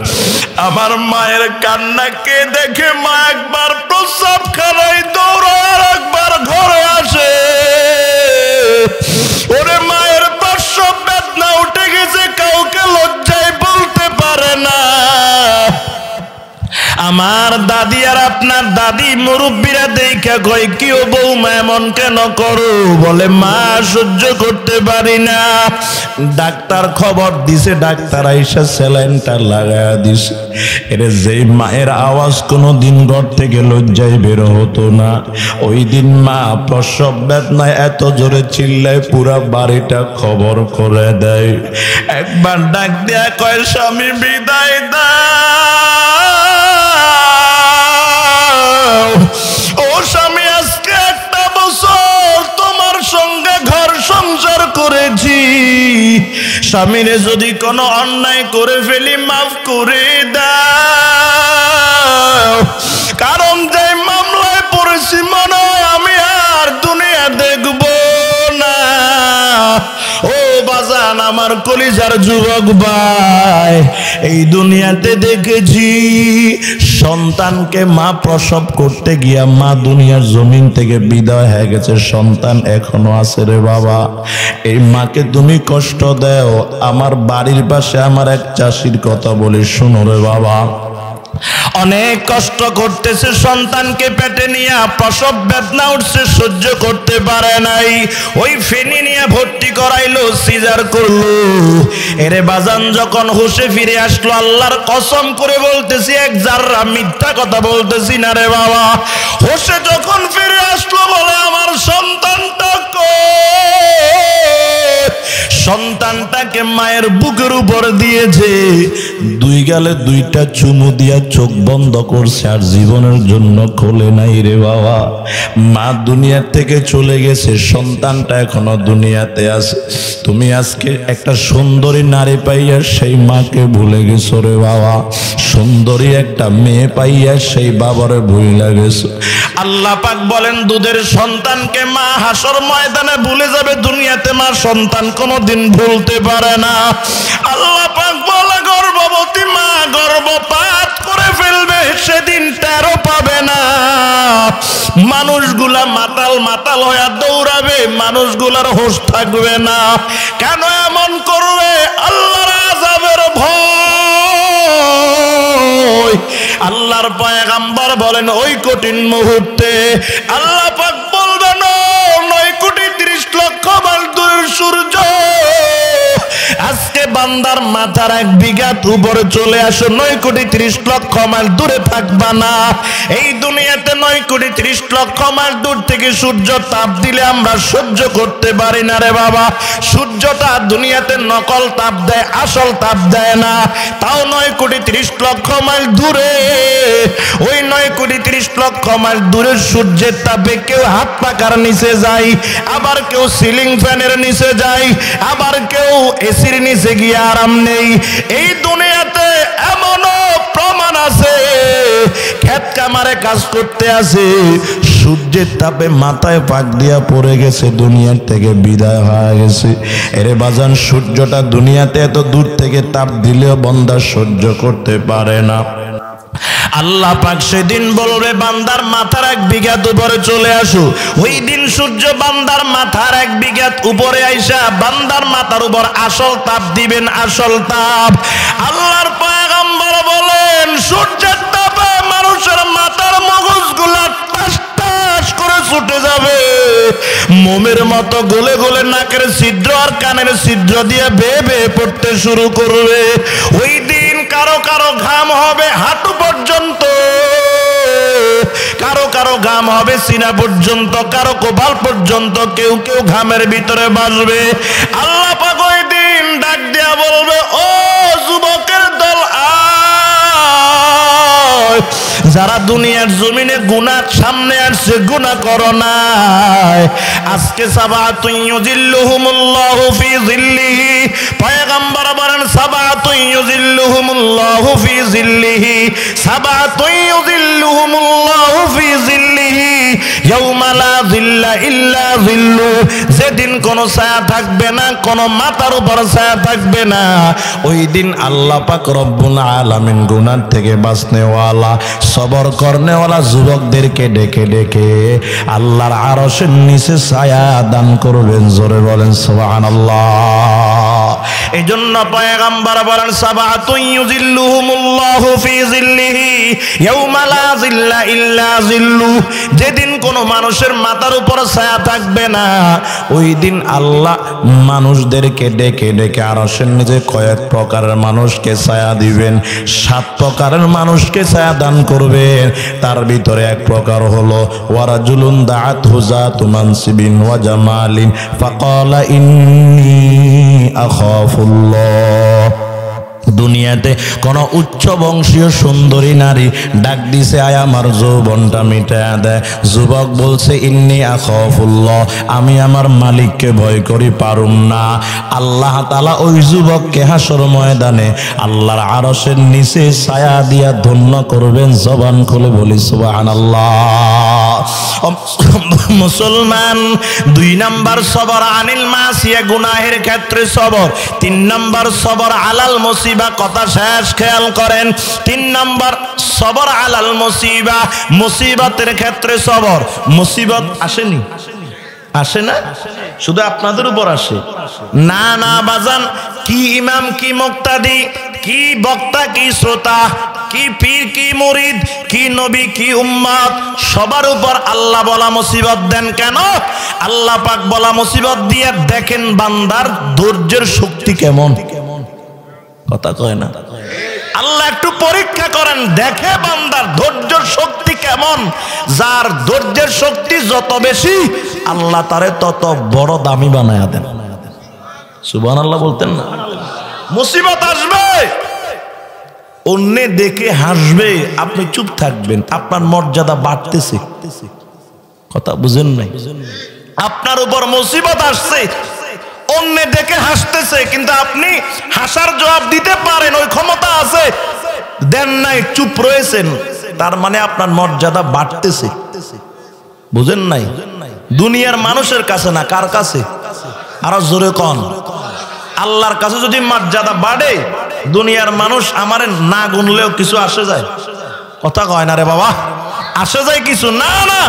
আমার মায়ের কান্নাকে দেখে মা একবার প্রস্রাব খানায় দৌড়ায় আর একবার ঘরে আসে। ওরে মায়ের প্রসব বেদনা উঠে গেছে, কাউকে লজ্জায় বলতে পারে না। আমার দাদি আর আপনার দাদি মুরব্বীরা দেখা কয় কি ও বৌমা এমন কেন করো? বলে মা সহ্য করতে পারি না। ডাক্তার খবর দিছে, ডাক্তার আইসা স্যালাইনটা লাগায়া দিছে। এরে যেই মায়ের আওয়াজ কোনো দিন ঘর থেকে লজ্জায় বের হতো না, ওই দিন মা প্রসব বেদনায় এত জোরে চিল্লায় পুরা বাড়িটা খবর করে দেয়। একবার ডাক দেয়া কয় স্বামী বিদায় দাও। ও স্বামী আজকে 1 বছর তোমার সঙ্গে ঘর সংসার করেছি, স্বামীরে যদি কোনো অন্যায় করে ফেলি মাফ করে দাও। কারণ যে মামলায় পড়েছি মনে হয় আমি আর দুনিয়া দেখব না। ও বাজান আমার কলিজার যুবক ভাই, এই দুনিয়াতে দেখেছি সন্তানকে মা প্রসব করতে গিয়া মা দুনিয়ার জমিন থেকে বিদায় হয়ে গেছে, সন্তান এখনো আছে রে বাবা। এই মাকে তুমি কষ্ট দাও। আমার বাড়ির পাশে আমার এক চাষির কথা বলে শুনো রে বাবা। অনেক কষ্ট করতেছে সন্তানকে পেটে নিয়ে, প্রসব বেদনা উঠছে, সহ্য করতে পারে নাই। ওই ফেনি নিয়ে ভর্তি করাইলো, সিজার করলো। এরে বাজান যখন হুশে ফিরে আসলো, আল্লাহর কসম করে বলতেছি এক জাররা মিথ্যা কথা বলতেছি না রে বাবা, হুশে যখন ফিরে আসলো বলে আমার সন্তানটা কই? সন্তানটাকে মায়ের বুকের উপর দিয়েছে। দুই গালে দুইটা চুমু দিয়া চোখ বন্ধ করছে আর জীবনের জন্য খোলে নাই রে বাবা। মা দুনিয়া থেকে চলে গেছে, সন্তানটা এখনো দুনিয়াতে আছে। তুমি আজকে একটা সুন্দরী নারী পাইয়া সেই মাকে ভুলে গেছো রে বাবা। সুন্দরী একটা মেয়ে পাইয়া সেই বাবারে ভুলে গেছো। আল্লাহ পাক বলেন দুধের সন্তানকে মা হাসর ময়দানে ভুলে যাবে, দুনিয়াতে মা সন্তান কোনোদিন ভুলতে পারে না। আল্লাহ পাক বলে গর্ভবতী মা গর্ভপাত করে ফেলবে, সেদিন টেরও পাবে না। মানুষগুলা মাতাল মাতাল হয়ে দৌড়াবে, মানুষগুলার হোশ থাকবে না। কেন এমন করবে? আল্লাহর আযাবের ভয়। আল্লাহর পয়গম্বর বলেন ওই কঠিন মুহূর্তে আল্লাহ পাক বলবেন 9,30,00,000 মাইল দূরের সূর্য আজকে বান্দার মাথার 1 বিঘা উপরে চলে আসো, 9,30,00,000 মাইল দূরে থাকবা না। এই দুনিয়াতে 9,30,00,000 মাইল দূর থেকে সূর্য তাপ দিলে আমরা সহ্য করতে পারি না রে বাবা। সূর্যটা দুনিয়াতে নকল তাপ দেয়, আসল তাপ দেয় না। তাও 9,30,00,000 মাইল দূরে, ওই 9,30,00,000 মাইল দূরের সূর্যের তাপে কেউ হাত পাকার নিচে যায়, আবার কেউ সিলিং ফ্যানের নিচে যায়, আবার কেউ এসির নিচে গিয়ে আরাম নেই। এই দুনিয়াতে এমনও প্রমাণ আছে ক্ষেত কামারে কাজ করতে আছে, সূর্যের তাপে মাথায় পাক দিয়া পড়ে গেছে, দুনিয়ার থেকে বিদায় হয়ে গেছে। এরে বাজান, সূর্যটা দুনিয়াতে এত দূর থেকে তাপ দিলেও বান্দা সহ্য করতে পারে না। আল্লাহ পাক সেদিন বলবে বান্দার মাথার 1 বিঘা উপরে চলে আসো। ওই দিন সূর্য বান্দার মাথার 1 বিঘা উপরে আইসা বান্দার মাথার উপর আসল তাপ দিবেন, আসল তাপ। আল্লাহর পয়গম্বর বলেন সূর্যের তাপে মানুষের মাথার মগজগুলা টাস টাস করে ছুটে যাবে, মোমের মতো গলে গলে নাকের ছিদ্র আর কানের ছিদ্র দিয়ে বেয়ে বেয়ে পড়তে শুরু করবে। ওই দিন কারো কারো ঘাম হবে হাঁটু পর্যন্ত, কারো কারো ঘাম হবে সিনা পর্যন্ত, কারো কপাল পর্যন্ত, কেউ কেউ ঘামের ভিতরে বাসবে। আল্লাহ পাক ওই দিন ডাক দিয়া বলবে ও যুবকের দল আয়, যারা দুনিয়ার জমিনে গুনাহ সামনে আসছে, গুনাহ করো নাই। আজকে সাবাতুন ইউযিল্লুহুমুল্লাহু ফি যিল্লিহি, পয়গম্বর বলেন সাবাতুন ইউযিল্লুহুমুল্লাহু ফি যিল্লিহি, সাবাতুন ইউযিল্লুহুমুল্লাহু ফি যিল্লিহি ইয়াউমা লা যিল্লা ইল্লা যিল্লু, যেদিন কোনো ছায়া থাকবে না, কোনো মাথার উপর ছায়া থাকবে না। ওই দিন আল্লাহ পাক রব্বুল আলামিন গুনাহ থেকে বাঁচনেওয়ালা, সবর করনেওয়ালা যুবকদেরকে ডেকে ডেকে আল্লাহর আরশের নিচে ছায়া দান করবেন। জোরে বলেন সুবহানাল্লাহ। এজন্য পয়গম্বর বলেন সাবাতুন ইউযিল্লুহুমুল্লাহু ফি যিল্লিহি ইয়াউমা লা যিল্লা ইল্লা যিল্লু, যেদিন কোনো মানুষের মাথার উপর ছায়া থাকবে না, ওই দিন আল্লাহ মানুষদেরকে ডেকে ডেকে আরশের নিচে কয়েক প্রকারের মানুষকে ছায়া দিবেন, 7 প্রকারের মানুষকে ছায়া দান করবেন। তার ভিতরে এক প্রকার হলো ওয়ারাজুলুন দাআতহু যাতু মানসিবিন ওয়া জামালিন ফাকালা ইন্নী আখাফুল্লাহ। দুনিয়াতে কোন উচ্চ বংশীয় সুন্দরী নারী ডাক দিছে আয় আমার যৌবনটা মিটায়া দেয়। যুবক বলছে ইন্নী আখাফুল্লাহ, আমি আমার মালিককে ভয় করি, পারুম না। আল্লাহ তাআলা ওই যুবককে হাসর ময়দানে আল্লাহর আরশের নিচে ছায়া দিয়া ধন্য করবেন। জবান খুলে বলি সুবহানাল্লাহ। মুসলমান, 2 নাম্বার সবর আনিল মাসিয়া, গুনাহের ক্ষেত্রে সবর। 3 নাম্বার সবর আলাল মুসিবা, কথা শেষ খেয়াল করেন। 3 নাম্বার সবর আলাল মুসিবা, মুসিবতের ক্ষেত্রে সবর। মুসিবত আসেনি, আসে না, শুধু আপনাদের উপর আসে না। না বাজান, কি ইমাম, কি মুক্তাদি, কি বক্তা, কি শ্রোতা, কি পীর, কি মুরিদ, কি নবী, কি উম্মত, সবার উপর আল্লাহ বলা মুসিবত দেন কেন? আল্লাহ পাক বলা মুসিবত দিয়ে দেখেন বান্দার ধৈর্যের শক্তি কেমন। কথা কয় না, আল্লাহ একটু পরীক্ষা করেন, দেখে বান্দার ধৈর্যের শক্তি কেমন। যার ধৈর্যের শক্তি যত বেশি, আল্লাহ তারে তত বড় দামি বানায়া দেন। সুবহানাল্লাহ বলতেন না? মুসিবত আসবে, অন্য দেখে হাসবে, আপনি চুপ থাকবেন, আপনার মর্যাদা বাড়তেছে। কথা বুঝেন নাই? আপনার উপর মুসিবত আসছে, অন্য দেখে হাসতেছে, কিন্তু আপনি হাসার জবাব দিতে পারেন, ওই ক্ষমতা আছে, দেন নাই, চুপ রয়েছেন, তার মানে আপনার মর্যাদা বাড়তেছে। বুঝেন নাই? দুনিয়ার মানুষের কাছে না, কার কাছে? আরো জোরে কন। আল্লাহর কাছে যদি মর্যাদা বাড়ে, দুনিয়ার মানুষ আমার না গুনলেও কিছু আসে যায়। কথা কয় না রে বাবা? আসে যায় কিছু? না না,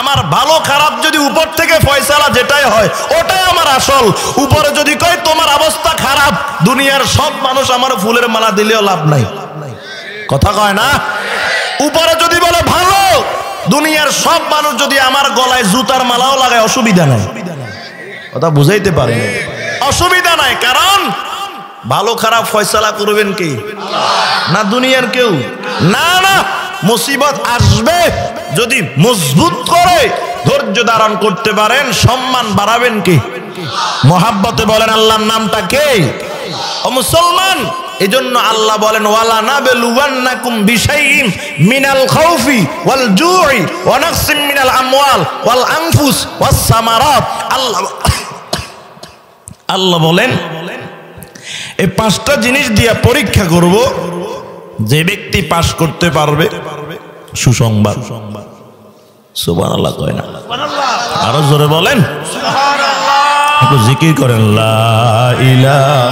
আমার ভালো খারাপ যদি উপর থেকে ফয়সালা যেটাই হয় ওটাই আমার আসল। উপরে যদি কয় তোমার অবস্থা খারাপ, দুনিয়ার সব মানুষ আমার ফুলের মালা দিলেও লাভ নাই। কথা কয় না? উপরে যদি বলে ভালো, দুনিয়ার সব মানুষ যদি আমার গলায় জুতার মালাও লাগায়, অসুবিধা নাই। কথা বুঝাইতে পারে? অসুবিধা নাই, কারণ ভালো খারাপ ফয়সালা করবেন কি? না দুনিয়ার কেউ? না না, মুসিবত আসবে, যদি মজবুত করে ধৈর্য ধারণ করতে পারেন, সম্মান বাড়াবেন কি? মোহাব্বতে বলেন আল্লাহর নামটা কে? ও মুসলমান, এজন্য আল্লাহ বলেন ওয়ালা নাবলুওয়ান্নাকুম বিশাইইন মিনাল খাউফি ওয়াল জুই ওয়া নাকসিম মিনাল আমওয়াল ওয়াল আনফুস ওয়াস সামারাত। আল্লাহ বলেন এই পাঁচটা জিনিস দিয়ে পরীক্ষা করব, যে ব্যক্তি পাস করতে পারবে সুসংবাদ। সুবহানাল্লাহ কয় না? আরো জোরে বলেন সুবহানাল্লাহ। একটু জিকির করেন লা ইলাহা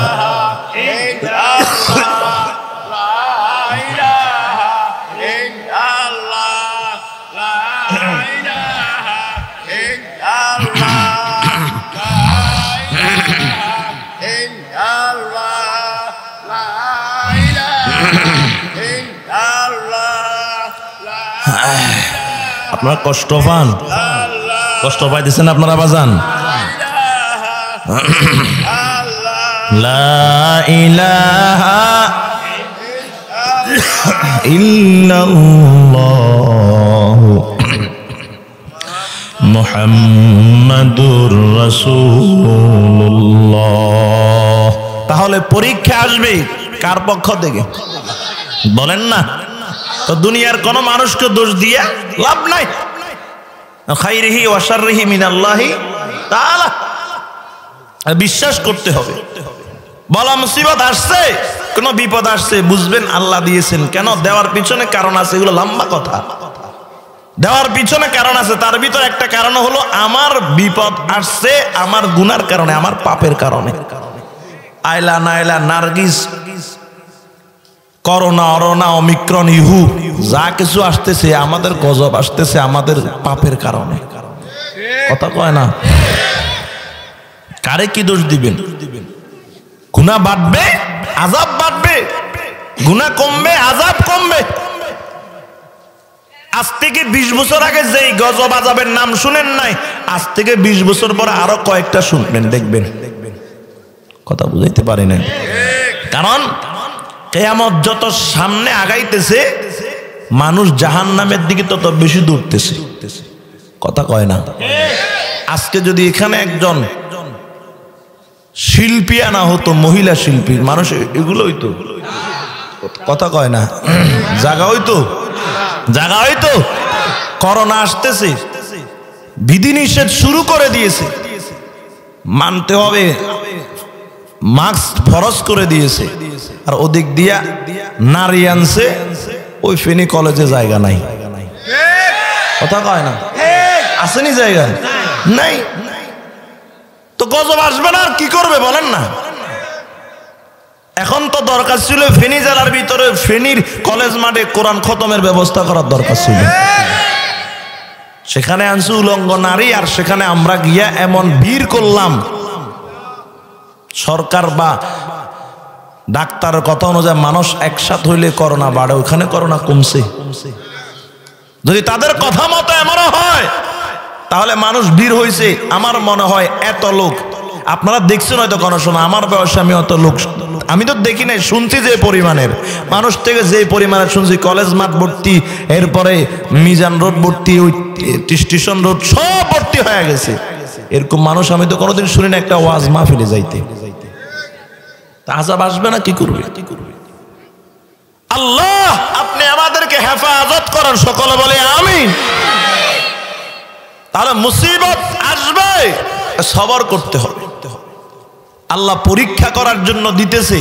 আপনারা কষ্ট পান? কষ্ট পাইতেছেন আপনারা বাজান? লা ইলাহা ইল্লাল্লাহ মুহাম্মাদুর রাসূলুল্লাহ। তাহলে পরীক্ষা আসবে কার পক্ষ থেকে? বলেন না? তো দুনিয়ার কোন মানুষকে দোষ দিয়ে লাভ নাই। খাইরিহি ওয়া শাররিহি মিনাল্লাহি তাআলা। বিশ্বাস করতে হবে। বলা মুসিবত আসছে, কোন বিপদ আসছে, বুঝবেন আল্লাহ দিয়েছেন। কেন? দেওয়ার পিছনে কারণ আছে। এগুলো লম্বা কথা। দেওয়ার পিছনে কারণ আছে, তার ভিতর একটা কারণ হলো আমার বিপদ আসছে আমার গুনার কারণে, আমার পাপের কারণে। আইলা নাইলা নার্গিস, করোনা, অরোনা, অমিক্রন, ইহু, যা কিছু আসতেছে, আমাদের গজব আসতেছে আমাদের পাপের কারণে। কথা কয় না? কারে কি দোষ দিবেন? গুনাহ বাড়বে, আযাব বাড়বে, গুনাহ কমবে, আযাব কমবে। আজ থেকে 20 বছর আগে যেই গজব আযাবের নাম শুনেন নাই, আজ থেকে 20 বছর পরে আরো কয়েকটা শুনবেন, দেখবেন। কথা বুঝাইতে পারি না? কারণ কিয়ামত যত সামনে আগাইতেছে, মানুষ জাহান্নামের দিকে তত বেশি দৌড়তেছে। কথা কয় না? আজকে যদি এখানে একজন শিল্পী আনা হতো, মহিলা শিল্পী, মানুষ এগুলো হইতো। কথা কয় না? জায়গা হইতো, জায়গা হইতো। করোনা আসতেছে, বিধিনিষেধ শুরু করে দিয়েছে, মানতে হবে, মাস্ক ফরজ করে দিয়েছে। আর ওদিক দিয়া নারী আনছে, ওই ফেনী কলেজে জায়গা নাই। কথা কয় না? আসেনি জায়গা নাই। তো গজব আসবে না, আর কি করবে বলেন না? এখন তো দরকার ছিল ফেনী জেলার ভিতরে, ফেনীর কলেজ মাঠে কোরআন খতমের ব্যবস্থা করার দরকার ছিল। সেখানে আনছে উলঙ্গ নারী, আর সেখানে আমরা গিয়া এমন ভিড় করলাম, সরকার বা ডাক্তারের কথা অনুযায়ী মানুষ একসাথ হইলে করোনা বাড়ে, ওখানে করোনা কমছে। যদি তাদের কথা মতো এমন হয়, তাহলে মানুষ ভিড় হয়েছে। আমার মনে হয় এত লোক আপনারা দেখছেন হয়তো কোনো সময়, আমার বয়সে আমি অত লোক আমি তো দেখি নাই, শুনছি যে পরিমাণের মানুষ থেকে, যে পরিমাণে শুনছি, কলেজ মাঠ ভর্তি, এরপরে মিজান রোড ভর্তি, ওই স্টেশন রোড সব ভর্তি হয়ে গেছে। এরকম মানুষ আমি তো কোনোদিন শুনি না একটা ওয়াজ মাহফিলে যাইতে। আযাব আসবে না, কি করবে? আল্লাহ আপনি আমাদেরকে হেফাজত করেন, সকলে বলে আমিন। তাহলে মুসিবত আসবে, সবর করতে হবে। আল্লাহ পরীক্ষা করার জন্য দিতেছে,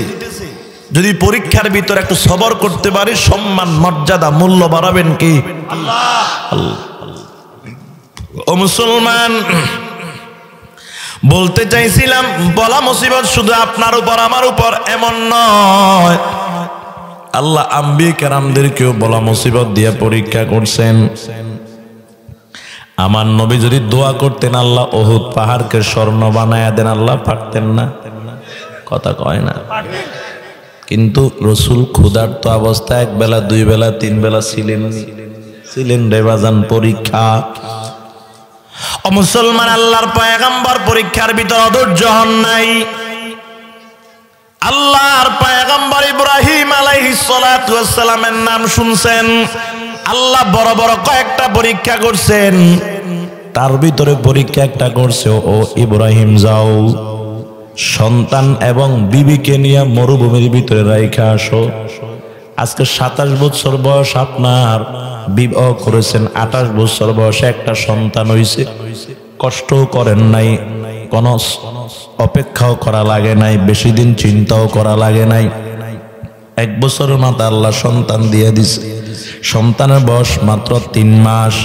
যদি পরীক্ষার ভিতরে একটু সবর করতে পারি, সম্মান মর্যাদা মূল্য বাড়াবেন কি আল্লাহ। ও মুসলমান, বলতে চাইছিলাম বলা মুসিবত শুধু আপনার উপর আমার উপর এমন নয়, আল্লাহ আম্বিয়া কেরামদেরকেও বলা মুসিবত দিয়ে পরীক্ষা করছেন। আমার নবী যদি দোয়া করতেন আল্লাহ উহুদ পাহাড়কে স্বর্ণ বানায়া দেন, আল্লাহ পারতেন না? কথা কয় না। কিন্তু রসুল ক্ষুধার্ত অবস্থায় এক বেলা দুই বেলা তিন বেলা ছিলেন রে বাজান, পরীক্ষা। ও মুসলমান, আল্লাহর পয়গম্বর পরীক্ষার ভিতর অধৈর্য হন নাই। আল্লাহর পয়গম্বর ইব্রাহিম আলাইহিস সালাতু ওয়াস সালামের নাম শুনছেন। আল্লাহ বড় বড় কয়েকটা পরীক্ষা করছেন, তার ভিতরে পরীক্ষা একটা করছে, ও ইব্রাহিম যাও সন্তান এবং বিবিকে নিয়ে মরুভূমির ভিতরে রাইখা আসো। আজকে 27 বছর বয়স আপনার, বিবাহ করেছেন 28 বছর বয়সে একটা সন্তান হইছে, কষ্ট করেন নাই, কোন অপেক্ষাও করা লাগে নাই, বেশি দিন চিন্তাও করা লাগে নাই। 1 বছরের মাথায় আল্লাহ সন্তান দিয়ে দিছে। সন্তানের বয়স মাত্র 3 মাস।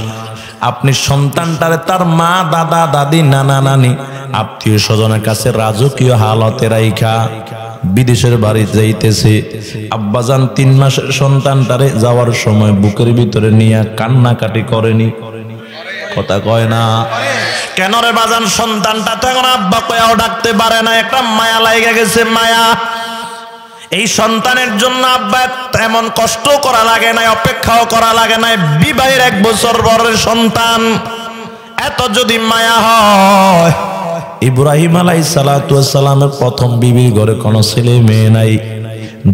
আপনি সন্তানটারে তার মা দাদা দাদি নানা নানি আত্মীয় স্বজনের কাছে রাজকীয় হালতে রাইখা বিদেশের বাড়ি যাইতেছে। আব্বাজান 3 মাসের সন্তানটারে যাওয়ার সময় বুকের ভিতরে নিয়ে কান্নাকাটি করেনি? কথা কয় না কেন রে বাজান? সন্তানটা তো এখন আব্বা কয়াও ডাকতে পারে না, একটা মায়া লাগা গেছে, মায়া। এই সন্তানের জন্য আব্বা এমন কষ্ট করা লাগে নাই, অপেক্ষাও করা লাগে নাই। বিবাহের 1 বছর বড়ের সন্তান, এত যদি মায়া হয়। ইব্রাহিম আলাইহিস সালাতু ওয়াস সালামের প্রথম বিবির ঘরে কোনো ছেলে মেয়ে নাই,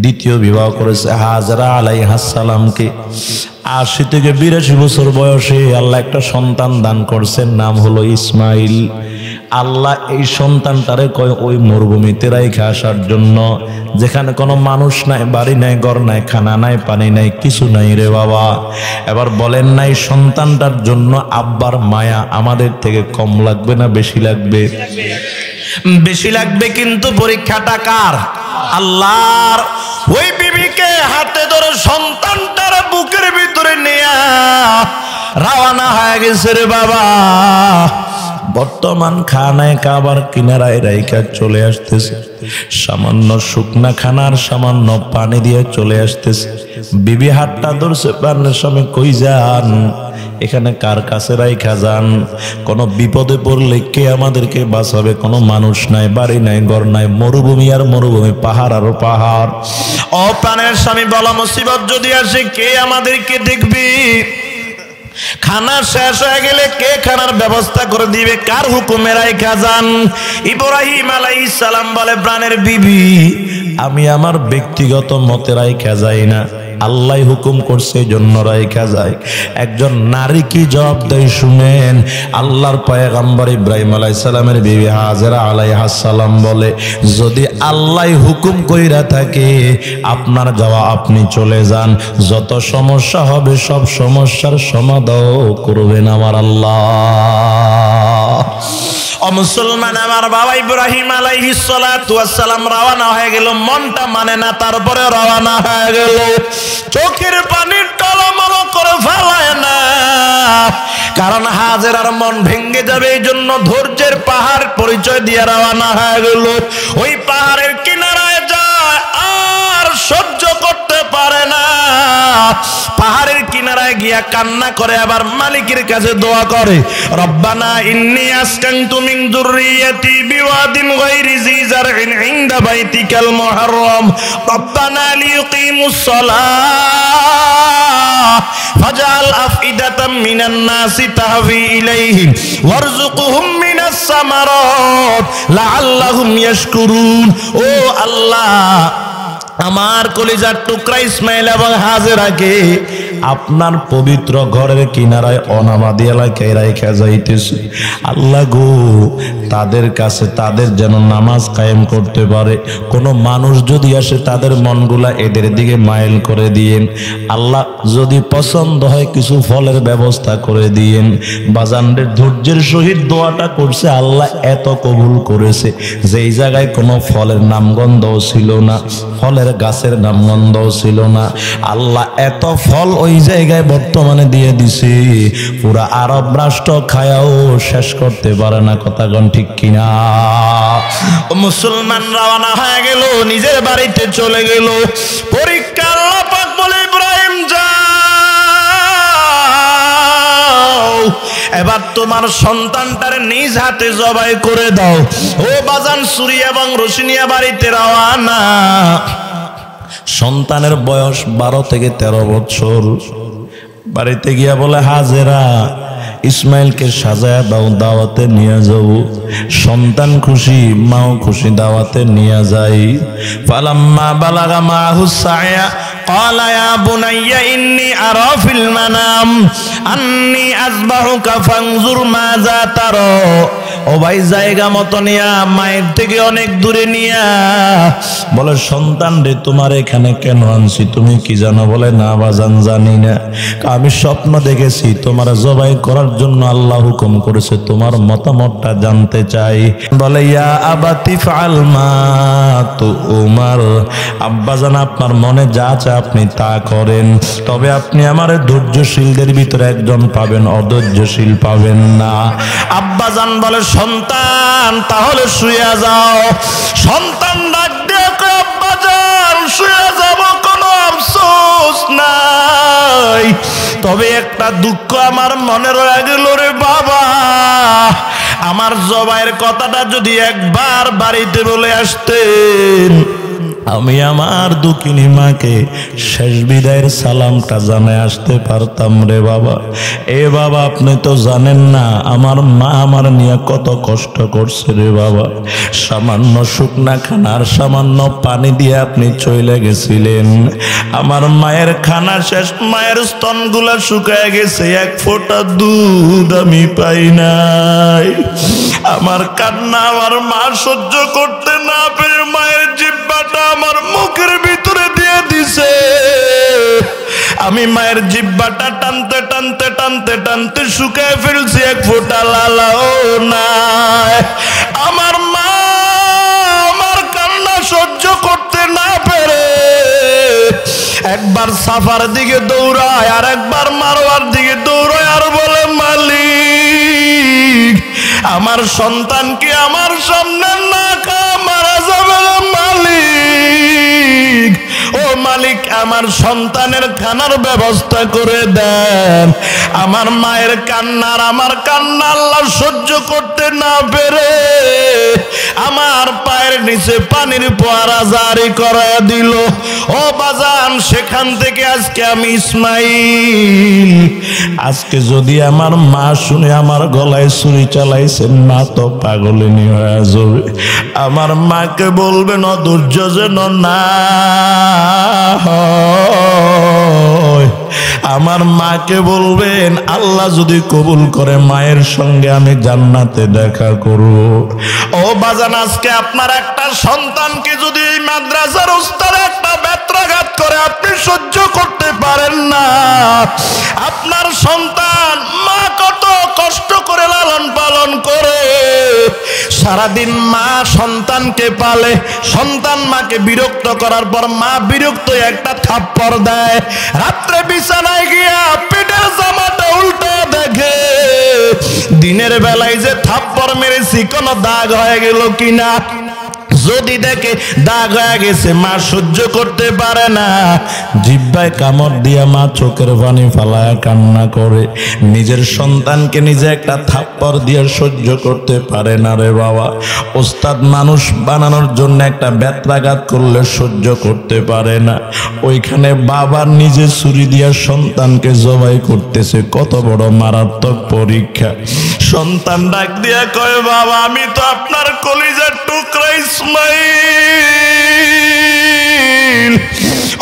দ্বিতীয় বিবাহ করেছে হাজরা আলাইহাস সালামকে। 80 থেকে 82 বছর বয়সে আল্লাহ একটা সন্তান দান করছেন, নাম হলো ইসমাইল। আল্লাহ এই সন্তানটারে কয় ওই মরুভূমিতে রাইখা আসার জন্য, যেখানে কোনো মানুষ নাই, বাড়ি নাই, ঘর নাই, খানা নাই, পানি নাই, কিছু নাই রে বাবা। এবার বলেন না, এই সন্তানটার জন্য আব্বার মায়া আমাদের থেকে কম লাগবে না বেশি লাগবে? বেশি লাগবে। কিন্তু পরীক্ষাটা কার? আল্লাহর। ওই বিবিকে হাতে ধরে সন্তানটার বুকের ভিতরে নিয়ে রওনা হয়ে গেছে রে বাবা। বর্তমান খানায় কাবার কিনারায় রাইখা চলে আসতেছে, সামান্য শুকনা খানার সামান্য পানি দিয়ে চলে আসতেছে। বিবি হাতটা ধরছে, পানের সামনে কই যান? এখানে কার কাছে রাইখা যান? কোনো বিপদে পড়লে কে আমাদেরকে বাঁচাবে? কোনো মানুষ নাই, বাড়ি নাই, ঘর নাই, মরুভূমি আর মরুভূমি, পাহাড় আর পাহাড়। ও প্রাণের স্বামী, বলা মুসিবত যদি আসে কে আমাদেরকে দেখবি? খানা শেষ হয়ে গেলে কে খানার ব্যবস্থা করে দিবে? কার হুকুমে রাইখা যান? ইব্রাহিম আলাইহিস সালাম বলে, প্রাণের বিবি আমি আমার ব্যক্তিগত মতে রাইখা যাই না, আল্লাহ হুকুম করছে এই জন্য রাইখা যায়। একজন নারী কি জবাব দেয় শুনেন। আল্লাহর পয়গম্বর ইব্রাহিম আলাইহিস সালামের বিবি হাজরা আলাইহাস সালাম বলে, যদি আল্লাহ হুকুম কইরা থাকে আপনার যাওয়া, আপনি চলে যান। যত সমস্যা হবে সব সমস্যার সমাধান করবেন আমার আল্লাহ। ও মুসলমান, আমার বাবা ইব্রাহিম আলাইহিস সালাতু ওয়াস সালাম রওনা হয়ে গেল। মনটা মানে না, তারপরে রওনা হয়ে গেল। চোখের পানি টলমল করে ফেলায় না, কারণ হাজেরার মন ভেঙে যাবে, এই জন্য ধৈর্যের পাহাড় পরিচয় দিয়ে রওনা হয়ে গেল। ওই পাহাড়ের কিনারায় যায়, আর সহ্য করতে পারে না। পাহাড়ের কিনারায় গিয়া কান্না করে, আবার মালিকের কাছে দোয়া করে, রব্বানা ইন্নী আসকানতু মিন যুররিয়াতি বিওয়াদিন গায়রি জি জারইন ইনদা বাইতিকাল মুহাররম রব্বানা লিয়ুকিমুস সালাহ ফাজআল আফইদাতাম মিনান নাসি তাহভি ইলাইহিম ওয়ারযুকহুম মিনাস সামারাত লাআল্লাহুম ইয়াশকুরুন। ও আল্লাহ, আমার কলিজার টুকরা ইসমাইল এবং হাজেরাকে আপনার পবিত্র ঘরের কিনারায় অনামাদি এলাকায় রাইখা যাইতেছে। আল্লাহ গো, তাদের কাছে তাদের যেন নামাজ কায়েম করতে পারে। কোনো মানুষ যদি আসে তাদের মনগুলা এদের দিকে মাইল করে দিয়েন। আল্লাহ যদি পছন্দ হয় কিছু ফলের ব্যবস্থা করে দিয়েন। বাজানদের ধৈর্যের সহিত দোয়াটা করছে, আল্লাহ এত কবুল করেছে। যেই জায়গায় কোনো ফলের নামগন্ধও ছিল না, ফলের গাছের নামগন্ধও ছিল না, আল্লাহ এত ফল ওই জায়গায় বর্তমানে দিয়ে দিছে, পুরা আরব রাষ্ট্র খায়াও শেষ করতে পারে না। কথাগণ ঠিক কিনা? মুসলমান রওনা হয়ে গেল, নিজের বাড়িতে চলে গেল। পরীক্ষা আল্লাহ পাক বলে, ইব্রাহিম যাও, এবার তোমার সন্তানটার নিজ হাতে জবাই করে দাও। ও বাজান, সুরি এবং রশিনিয়া বাড়িতে রওনা। সন্তানের বয়স 12 থেকে 13 বছর। বাড়িতে গিয়া বলে, হাজেরা ইসমাইলকে সাজায়া দাও, দাওয়াতে নিয়ে যাও। সন্তান খুশি, মাও খুশি, দাওয়াতে নিয়ে যাই। ফালাম্মা বালাগা মাহু সায়া قال يا بني إني أرى في المنام أني أذبحك فانظر ماذا ترى। ও ভাই, জায়গা মতো নিয়া মায়ের থেকে অনেক দূরে নিয়া বলে, সন্তান রে তোমার এখানে কেন আনছি তুমি কি জানো? বলে, না বাজান, জানি না। আমি স্বপ্ন দেখেছি তোমার জবাই করার জন্য আল্লাহ হুকুম করেছে, তোমার মতামতটা জানতে চাই। বলে, ইয়া আবাতি ফাআল মা তুমার। আব্বাজান, আপনার মনে যা চায় আপনি তা করেন, তবে আপনি আমার ধৈর্যশীলদের ভিতরে একজন পাবেন, অধৈর্যশীল পাবেন না। আব্বাজান বলে, সন্তান তাহলে শুয়ে যাও। সন্তান ডাক দিয়ে কয়, আব্বাজান শুয়ে যাব, কোনো আফসোস নাই, তবে একটা দুঃখ আমার মনে রয়ে গেল রে বাবা। আমার জবাইয়ের কথাটা যদি একবার বাড়িতে বলে আসতেন, আমি আমার দুঃখিনী মাকে শেষ বিদায়ের সালামটা জানায় আসতে পারতাম রে বাবা। এ বাবা, আপনি তো জানেন না আমার মা আমার নিয়ে কত কষ্ট করছে রে বাবা। সামান্য শুকনা খানার সামান্য পানি দিয়ে আপনি চলে গেছিলেন। আমার মায়ের খানা শেষ, মায়ের স্তনগুলা শুকায় গেছে, এক ফোঁটা দুধ আমি পাই নাই। আমার কান্না আমার মা সহ্য করতে না পেরে মায়ের জিহ্বাটা আমার মুখের ভিতরে দিয়ে দিছে। আমি মায়ের জিহ্বাটা টানতে টানতে টানতে টানতে শুকায় ফেলছি, এক ফোঁটা লালাও নাই। আমার মা আমার কান্না সহ্য করতে না পেরে একবার সাফার দিকে দৌড়ায়, আর একবার মারওয়ার দিকে দৌড়ায়, আর বলে, মালিক আমার সন্তানকে আমার সামনে না মারা যাবে না মালিক। ও মালিক, আমার সন্তানের খানার ব্যবস্থা করে দেন। আমার মায়ের কান্নার আমার কান্না আল্লাহ সহ্য করতে না পেরে আমার পায়ের নিচে পানির ফোয়ারা জারি করে দিল। ও বাজান, সেখান থেকে আজকে আমি ইসমাইল, আজকে যদি আমার মা শুনে আমার গলায় ছুরি চালাইছেন, মা তো পাগলিনী হয়ে যাবে। আমার মাকে বলবেন অধৈর্য যেন না হয়। আমার মাকে বলবেন, আল্লাহ যদি কবুল করে মায়ের সঙ্গে আমি জান্নাতে দেখা করব। ও বাজান, আজকে আপনার একটা সন্তানকে যদি এই মাদ্রাসার উস্তাদ একটা ব্যত্রাঘাত করে আপনি সহ্য করতে পারেন না, আপনার সন্তান মা কত কষ্ট করে লালন পালন করে, সারাদিন মা সন্তানকে পালে, সন্তান মাকে বিরক্ত করার পর মা বিরক্ত একটা থাপ্পড় দেয়, রাত্রে বিছানায় গিয়া পেটের জামাটা উল্টে দেখে দিনের বেলায় যে থাপ্পড় মেরেছি কোনো দাগ হয়ে গেল কিনা। যদি দেখে দাগ হয়ে গেছে, মা সহ্য করতে পারে না, জিহ্বায় কামড় দিয়া মা চোখের পানি ফালায়া কান্না করে। নিজের সন্তানকে নিজে একটা থাপ্পড় দিয়ে সহ্য করতে পারে না রে বাবা। ওস্তাদ মানুষ বানানোর জন্য একটা ব্যত্রাঘাত করলে সহ্য করতে পারে না, ওইখানে বাবা নিজে ছুরি দিয়া সন্তানকে জবাই করতেছে। কত বড় মারাত্মক পরীক্ষা। সন্তান ডাক দিয়া কয়, বাবা আমি তো আপনার কলিজার টুকরা ইসমাইল।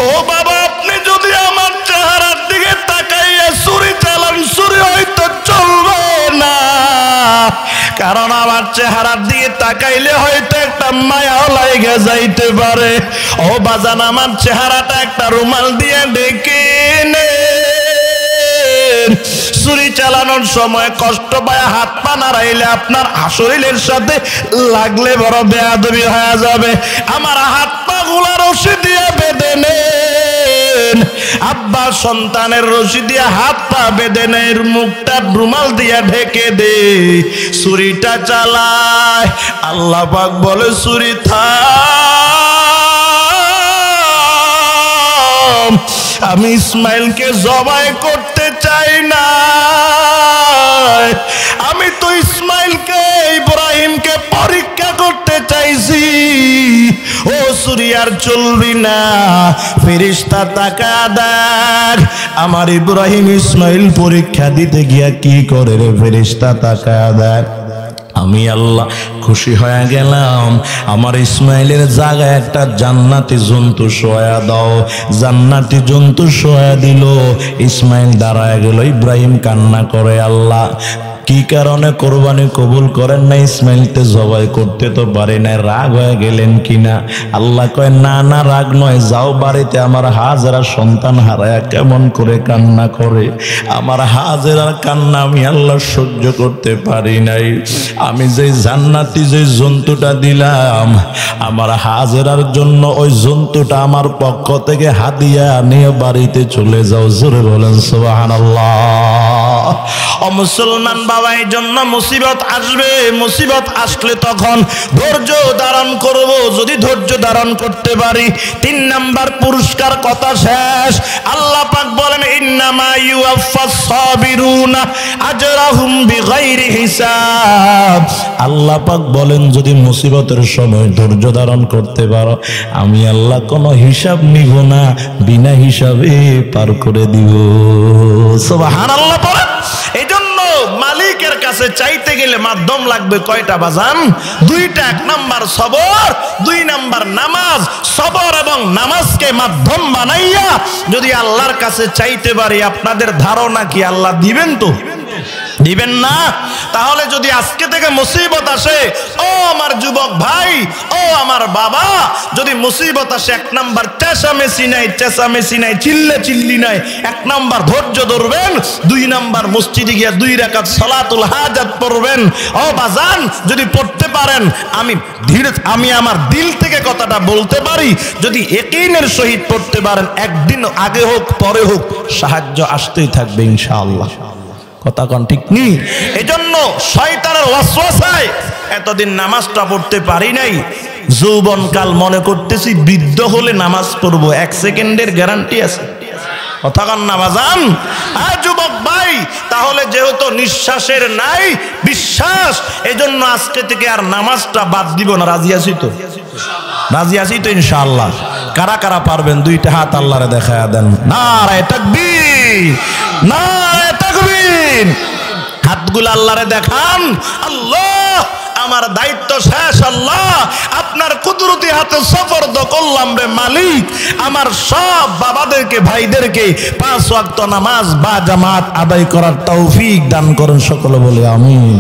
ও বাবা, আপনি যদি আমার চেহারার দিকে কারণ আমার চেহারার দিকে তাকাইলে হয়তো একটা মায়া লাগে যাইতে পারে। ও বাজান, আমার চেহারাটা একটা রুমাল দিয়ে ঢেকে নে। ছুরি চালানোর সময় কষ্ট পায় হাত পা নাড়াইলে আপনার শরীরের সাথে লাগলে বড় বেয়াদবি হয়ে যাবে। আমার হাত পা গুলা রশি দিয়ে বেঁধে নেন। আব্বা সন্তানের রশি দিয়ে হাত পা বেঁধে নেন, মুখটা রুমাল দিয়ে ঢেকে দে, ছুরিটা চালায়। আল্লাহ পাক বলে ছুরি থাম, আমি ইসমাইলকে জবাই করতে চাই না। আমি তো ইসমাইলকে ইব্রাহিমকে পরীক্ষা করতে চাইছি। ও ছুরি আর চলবি না। ফেরেশতা তাকা দেখ, আমার ইব্রাহিম ইসমাইল পরীক্ষা দিতে গিয়া কি করে রে। ফেরেশতা তাকা দেখ, আমি আল্লাহ খুশি হয়ে গেলাম। আমার ইসমাইলের জায়গায় একটা জান্নাতি জন্তু শোয়া দাও। জান্নাতি জন্তু শোয়া দিল। ইসমাইল দাঁড়ায় গেল। ইব্রাহিম কান্না করে, আল্লাহ কি কারণে কোরবানি কবুল করেন না? ইসমাইলকে জবাই করতে তো পারি না, রাগ হয়ে গেলেন কিনা? আল্লাহ কয়, না না, রাগ নয়, যাও বাড়িতে। আমার হাজেরা সন্তান হারায় কেমন করে কান্না করে। আমার হাজেরার কান্না আমি আল্লাহ সহ্য করতে পারি নাই। আমি যে জান্নাতি যে জন্তুটা দিলাম আমার হাজেরার জন্য, ওই জন্তুটা আমার পক্ষ থেকে হাদিয়া নিয়ে বাড়িতে চলে যাও। জোরে বলেন সুবহানাল্লাহ। ও মুসলমান বাবা, এই জন্য মুসিবত আসবে। মুসিবত আসলে তখন ধৈর্য ধারণ করব। যদি ধৈর্য ধারণ করতে পারি, 3 নাম্বার পুরস্কার কথা শেষ। আল্লাহ পাক বলেন, ইন্নামা ইউয়াফাস সাবিরুনা আজরাহুম বিগাইরি হিসাব। আল্লাহ পাক বলেন, যদি মুসিবতের সময় ধৈর্য ধারণ করতে পারো, আমি আল্লাহ কোনো হিসাব নিব না, বিনা হিসাবে পার করে দিব। সুবহানাল্লাহ পড়েন। এই জন্য মালিকের কাছে চাইতে গেলে মাধ্যম লাগবে কয়টা বাজান? 2টা। 1 নাম্বার সবর, 2 নাম্বার নামাজ। সবর এবং নামাজকে মাধ্যম বানাইয়া যদি আল্লাহর কাছে চাইতে পারি, আপনাদের ধারণা কি আল্লাহ দিবেন? তো দিবেন না। তাহলে যদি আজকে থেকে মুসিবত আসে, ও আমার যুবক ভাই, ও আমার বাবা, যদি মুসিবত আসে, 1 নাম্বার চেঁচামেচি নাই, চেঁচামেচি নাই, চিল্লে চিল্লি নাই। 1 নাম্বার ধৈর্য ধরবেন। 2 নাম্বার মসজিদে গিয়া 2 রাকাত সালাতুল হাজাত পড়বেন। ও বাজান, যদি পড়তে পারেন, আমি আমার দিল থেকে কথাটা বলতে পারি, যদি ইয়াকিনের সহিত পড়তে পারেন, একদিন আগে হোক পরে হোক সাহায্য আসতেই থাকবে ইনশাআল্লাহ। কথা কোন ঠিক নেই? এজন্য শয়তানের ওয়াসওয়াসায় এতদিন নামাজটা পড়তে পারি নাই। যৌবনকাল মনে করতেছি বৃদ্ধ হলে নামাজ পড়বো, 1 সেকেন্ডের গ্যারান্টি আছে। কথা কন না বাজান? যুবক ভাই, তাহলে যেহেতু নিঃশ্বাসের নাই বিশ্বাস, এজন্য আজকে থেকে আর নামাজটা বাদ দিব না। রাজি আছি তো? রাজি আছি তো ইনশাআল্লাহ? কারা কারা পারবেন 2টা হাত আল্লাহরে দেখায়া দেন। নারায়ে তাকবীর, নারায়ে তাকবীর। হাতগুলো আল্লাহরে দেখান। আল্লাহ, আমার দায়িত্ব শেষ। আল্লাহ, আপনার কুদরতি হাতে সুপর্দ করলাম রে মালিক। আমার সব বাবাদেরকে, ভাইদেরকে 5 ওয়াক্ত নামাজ বা জামাত আদায় করার তৌফিক দান করেন। সকলে বলে আমিন।